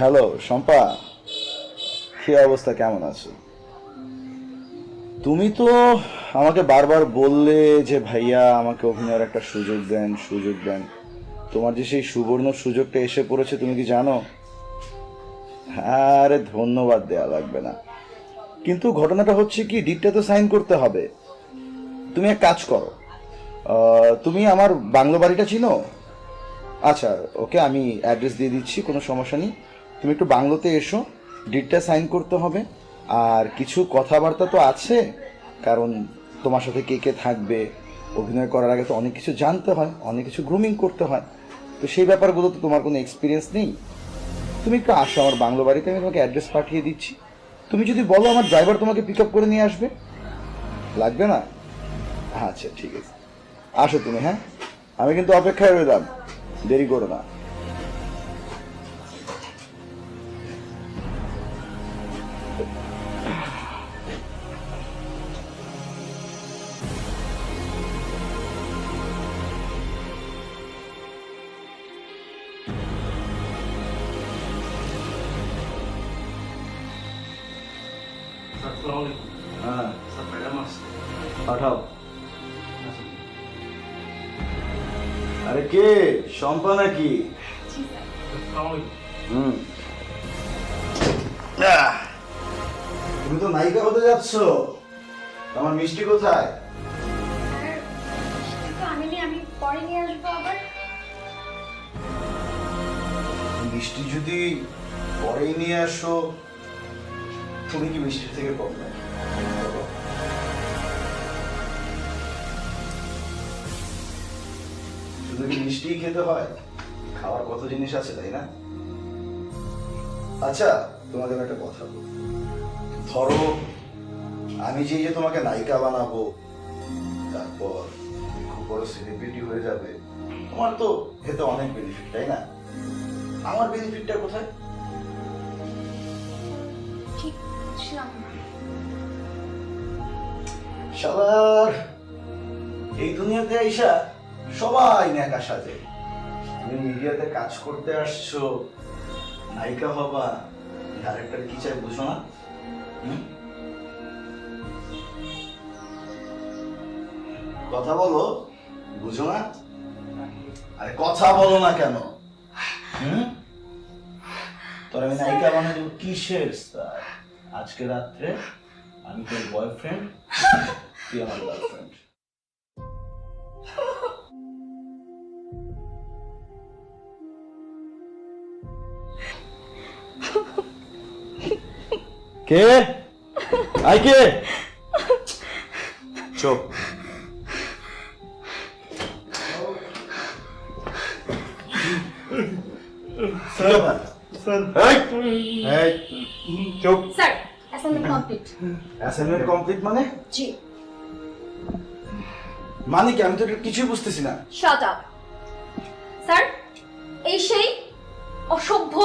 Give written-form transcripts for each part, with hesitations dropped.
Hello Shampa, কি অবস্থা, কেমন আছো? তুমি তো আমাকে বারবার বললে যে ভাইয়া আমাকে অভিনয়ের একটা সুযোগ দেন, সুযোগ দেন। তোমার যে সেই সুবর্ণ সুযোগটা এসে পড়েছে, তুমি কি জানো? আরে ধন্যবাদ দেয়া লাগবে না, কিন্তু ঘটনাটা হচ্ছে কি, ডিটটা তো সাইন করতে হবে। তুমি এক কাজ করো, তুমি আমার বাংলো বাড়িটা চিনো? আচ্ছা, ওকে, আমি অ্যাড্রেস দিয়ে দিচ্ছি, কোনো সমস্যা নেই। তুমি একটু বাংলোতে এসো, ডিডটা সাইন করতে হবে। আর কিছু কথাবার্তা তো আছে, কারণ তোমার সাথে কে কে থাকবে, অভিনয় করার আগে তো অনেক কিছু জানতে হয়, অনেক কিছু গ্রুমিং করতে হয়। তো সেই ব্যাপারগুলো তো তোমার কোনো এক্সপিরিয়েন্স নেই। তুমি একটু আসো আমার বাংলো বাড়িতে, আমি তোমাকে অ্যাড্রেস পাঠিয়ে দিচ্ছি। তুমি যদি বলো আমার ড্রাইভার তোমাকে পিক আপ করে নিয়ে আসবে, লাগবে না? আচ্ছা ঠিক আছে, আসো তুমি। হ্যাঁ, আমি কিন্তু অপেক্ষায় রইলাম, দেরি করো না। আসসালামু আলাইকুম। হ্যাঁ, স্যার ম্যাডাম আসছে। পাঠাও। আরে কে, শম্পা নাকি? আসসালামু আলাইকুম। হুম। তুমি তো নায়িকা হতে যাচ্ছ, আমার মিষ্টি কোথায়? আমি পরে নিয়ে আসবো আবার। মিষ্টি যদি পরেই নিয়ে আসো, তুমি কি মিষ্টির থেকে কম নাই? বলো। শুধু কি মিষ্টিই খেতে হয়? খাওয়ার কত জিনিস আছে, তাই না? আচ্ছা, তোমাকে আমি একটা কথা বলি। ধরো আমি যে যে তোমাকে নায়িকা বানাবো, তারপর তুমি খুব বড় সেলিব্রিটি হয়ে যাবে, তোমার তো এতে অনেক বেনিফিট, তাই না? আমার বেনিফিটটা কোথায়? ঠিক বুঝলাম না। শালার, এই দুনিয়াতে আইসা সবাই ন্যাকা সাজে। তুমি মিডিয়াতে কাজ করতে আসছো, নায়িকা হবা, ডাইরেক্টর কি চাই বুঝো না? হুম? কথা বলো, বুঝো না? আরে কথা বলো না কেন? হুম? তোর আমি নায়িকা বানাই দেবো কিসের স্টার? আজকে রাত্রে আমি তোর বয়ফ্রেন্ড, তুই আমার গার্লফ্রেন্ড। কে? I K? চুপ। চুপ। Sir, assignment complete. Assignment complete মানে? জি। মানে কি, আমি তো এটা কিছুই বুঝতেছি না। Shut up. স্যার, এই সেই অসভ্য,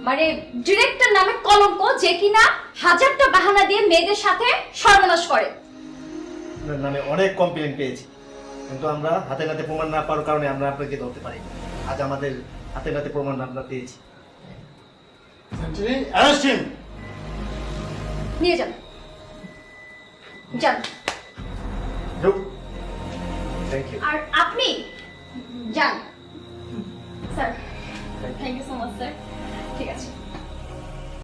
মানে ডিরেক্টর নামে কলঙ্ক, যে কিনা হাজারটা বাহানা দিয়ে মেয়েদের সাথে সর্বনাশ করে। আপনার নামে অনেক কমপ্লেন পেয়েছি, কিন্তু আমরা হাতে নাতে প্রমাণ না পাওয়ার কারণে আমরা আপনাকে ধরতে পারি। আজ আমাদের হাতে নাতে প্রমাণ আমরা পেয়েছি। নিয়ে যান, যান। Thank you. আর আপনি যান। Sir, thank you so much sir.